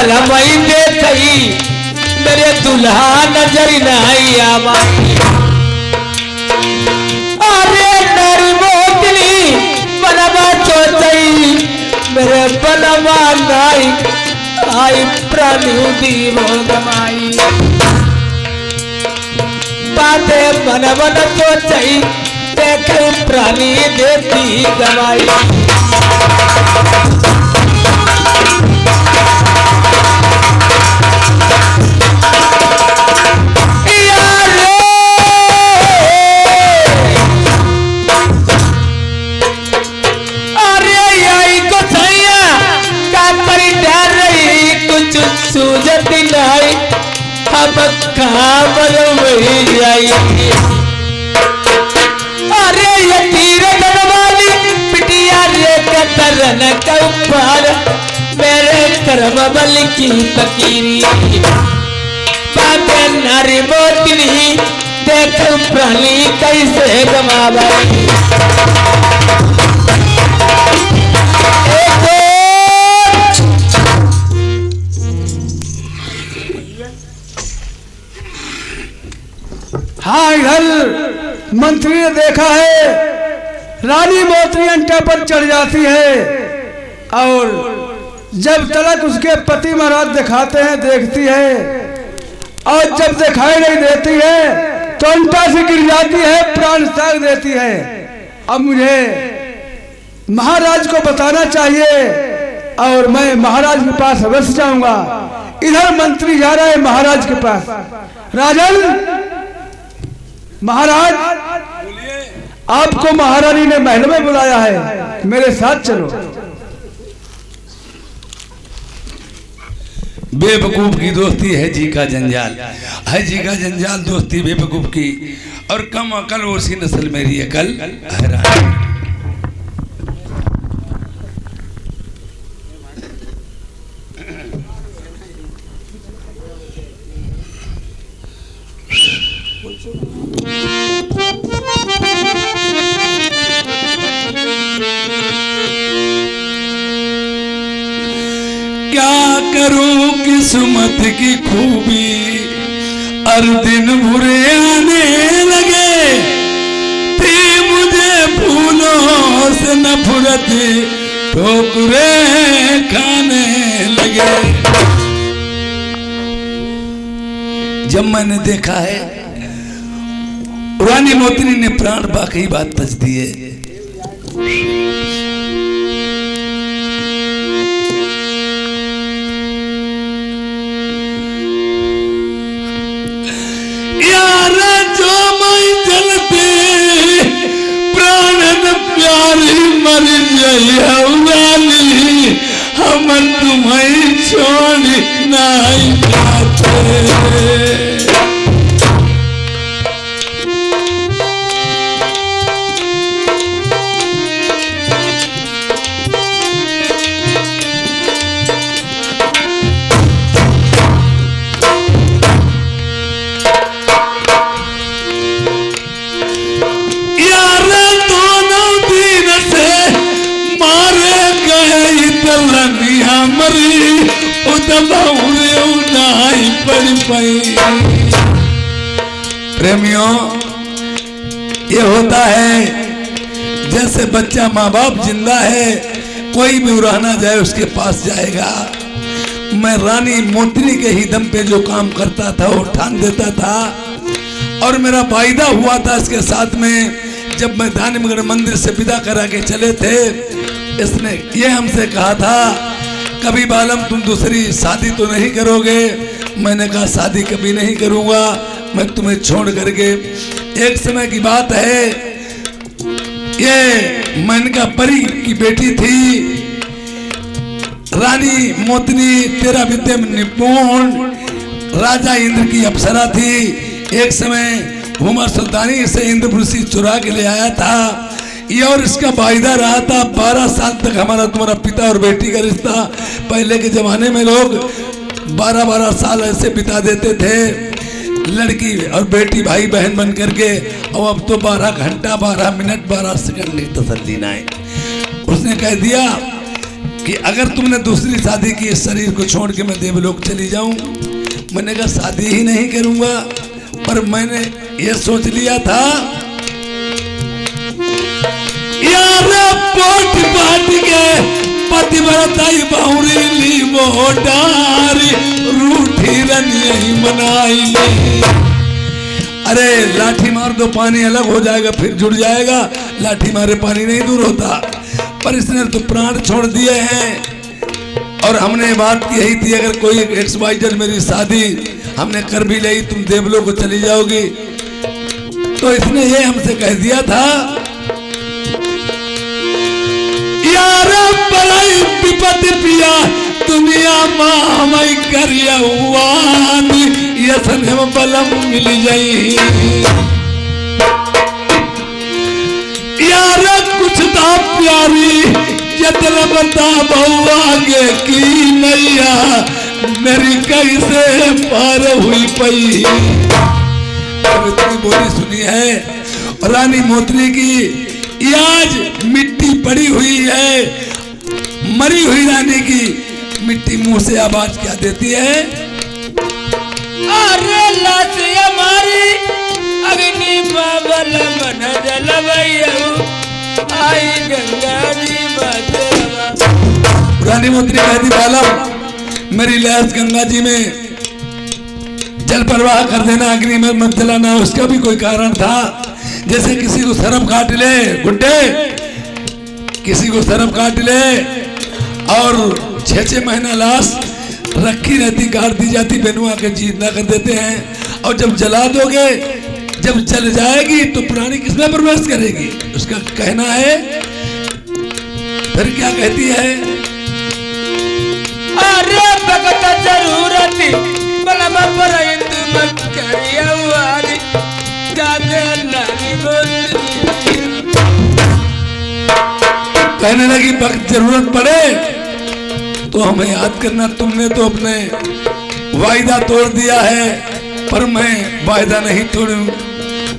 भरमई देखई मेरे दुल्हा नजर नहीं आवा। अरे नारी मोतनी बनवा चोचई मेरे बनवा नाई आई प्राणी दीवो गमाई। बाते मन मन चोचई देख प्राणी देती गवाई। सूझती नहीं अब काबर वही आई। अरे ये तीर वाली पिटिया रे कतरन के ऊपर मेरे कर्म बल की फकीरी। बातें नारी मोतनी देख प्राणी कैसे गवावा। हाँ, इधर मंत्री ने देखा है रानी मोतनी अंटा पर चढ़ जाती है और जब तलक उसके पति महाराज दिखाते हैं देखती है और जब दिखाई नहीं देती है तो अंटा से गिर जाती है, प्राण त्याग देती है। अब मुझे महाराज को बताना चाहिए और मैं महाराज के पास अवश्य जाऊंगा। इधर मंत्री जा रहा है महाराज के पास। राजन, महाराज आपको महारानी ने महल में बुलाया है, मेरे साथ चलो। बेवकूफ की दोस्ती है जी का जंजाल, है जी का जंजाल दोस्ती बेवकूफ की। और कम अकल उसी नस्ल मेरी अकल हैरान। क्या करूं किस्मत की खूबी हर दिन बुरे आने लगे। थी मुझे फूलों से नफरत ठोकरे खाने लगे। जब मैंने देखा है रानी मोतनी ने प्राण बाकी बात तज दिए। मर जाइए हम तुम्हें छोड़ नहीं जाते। मरी उदाई पड़ पाई। प्रेमियों, ये होता है जैसे बच्चा माँ बाप जिंदा है, कोई भी रहना जाए उसके पास जाएगा। मैं रानी मोतनी के ही दम पे जो काम करता था वो ठान देता था और मेरा वायदा हुआ था इसके साथ में। जब मैं धानीमगढ़ मंदिर से विदा करा के चले थे, इसने ये हमसे कहा था कभी बालम तुम दूसरी शादी तो नहीं करोगे। मैंने कहा शादी कभी नहीं करूंगा, मैं तुम्हें छोड़ करके। एक समय की बात है, ये मेनका परी की बेटी थी रानी मोतनी, तेरा विद्या में निपुण, राजा इंद्र की अप्सरा थी। एक समय उमर सुल्तानी से इंद्रपुरी चुरा के ले आया था ये, और इसका वायदा रहा था 12 साल तक हमारा तुम्हारा पिता और बेटी का रिश्ता। पहले के जमाने में लोग 12-12 साल ऐसे बिता देते थे, लड़की और बेटी भाई बहन बन करके। और अब तो 12 घंटा 12 मिनट 12 सेकंड की तसल्ली ना है। उसने कह दिया कि अगर तुमने दूसरी शादी की इस शरीर को छोड़ के मैं देवलोक चली जाऊं। मैंने कहा शादी ही नहीं करूंगा, पर मैंने ये सोच लिया था यार पोट पाट के पतिव्रताई बाहुरी ली मोटारी रूठी रनियही मनाई ली। अरे लाठी मार दो पानी अलग हो जाएगा, फिर जुड़ जाएगा, लाठी मारे पानी नहीं दूर होता। पर इसने तो प्राण छोड़ दिए हैं। और हमने बात की यही थी, अगर कोई एक्सवाइजर मेरी शादी हमने कर भी ली, तुम देवलोक को चली जाओगी। तो इसने ये हमसे कह दिया था यार बड़ाई विपत्ति पिया दुनिया मामई करिया वानी यसन हम बलम मिल जाई। यार कुछ था प्यारी जतन बता बहु आगे की नैया मेरी कैसे पार हुई पई। अब इतनी बोली सुनी है रानी मोत्री की। आज मिट्टी पड़ी हुई है, मरी हुई रानी की मिट्टी मुंह से आवाज क्या देती है? अरे लाश हमारी अग्नि बाबल मन जलवैयऊ आई गंगा जी बादलवा। रानी मोत्री कहती बालम मेरी लाश गंगा जी में जल प्रवाह कर देना, अग्नि में मत जलाना। उसका भी कोई कारण था, जैसे किसी को सरम काट ले गुड्डे, किसी को सरम काट ले और 6-6 महीना लाश रखी रहती, काट दी जाती, बेनुआ के जीतना कर देते हैं। और जब जला दोगे, जब जल जाएगी तो प्राणी किसमें प्रवेश करेगी? उसका कहना है, फिर क्या कहती है? अरे भगत जरूरत बलम पर इंदु मत करिया वाली कहने लगी वक्त जरूरत पड़े तो हमें याद करना। तुमने तो अपने वायदा तोड़ दिया है, पर मैं वायदा नहीं तोड़ूं।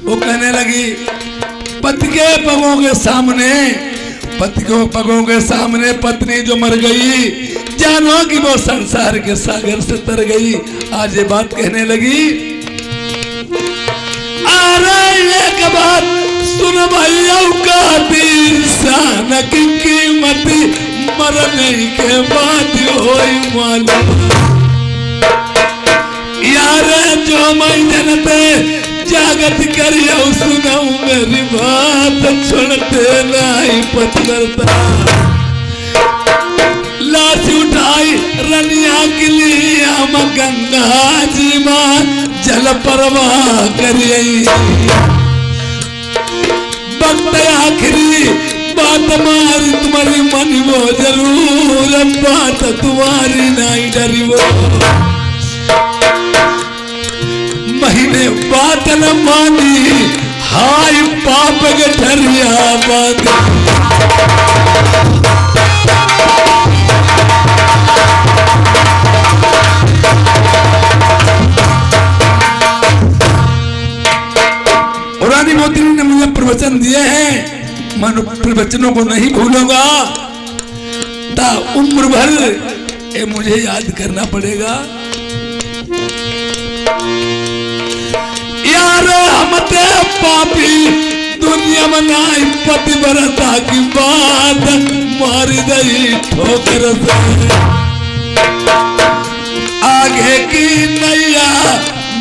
वो कहने लगी पति के पगों के सामने, पति के पगों के सामने पत्नी जो मर गई, जानो कि वो संसार के सागर से तर गई। आज ये बात कहने लगी। एक बात सुन भैया का इंसान की कीमत मरने के बाद होई मालूम। यार जो मैं जनते जागत करिया सुनाऊ मेरी बात छोड़ते नहीं पत्थरता। लाश उठाई रनिया के लिए हम गंगा जी मां जल प्रवाह करिए। वक्त आखिरी बात मारी तुम्हारी मन वो जरूर, बात तुम्हारी नहीं डरी वो। महीने बात न मानी हाय पाप गठरिया बात। रानी मोत्री ने मुझे प्रवचन दिए हैं, मैं प्रवचनों को नहीं भूलूंगा। ता उम्र भर ये मुझे याद करना पड़ेगा। यार हम ते पापी दुनिया में नाई पतिव्रता की बात मारी दई ठोकर से। आगे की नैया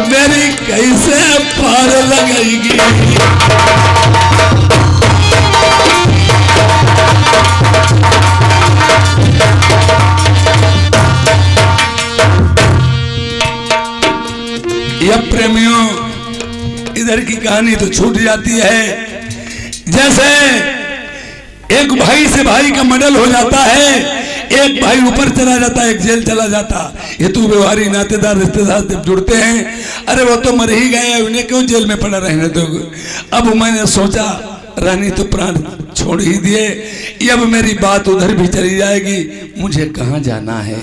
मेरी कैसे पार लगेगी? यह प्रेमियों इधर की कहानी तो छूट जाती है। जैसे एक भाई से भाई का मर्डर हो जाता है, एक भाई ऊपर चला जाता है, एक जेल चला जाता। ये तो व्यवहारी नातेदार रिश्तेदार जब जुड़ते हैं, अरे वो तो मर ही गए, उन्हें क्यों जेल में पड़ा रहने दोगे? अब मैंने सोचा रानी तो प्राण छोड़ ही दिए, अब मेरी बात उधर भी चली जाएगी, मुझे कहाँ जाना है?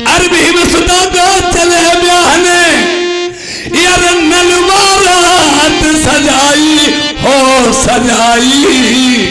अरे भीम सुता दो चले ब्याहने, यार नलवारात सजाई हो सजाई।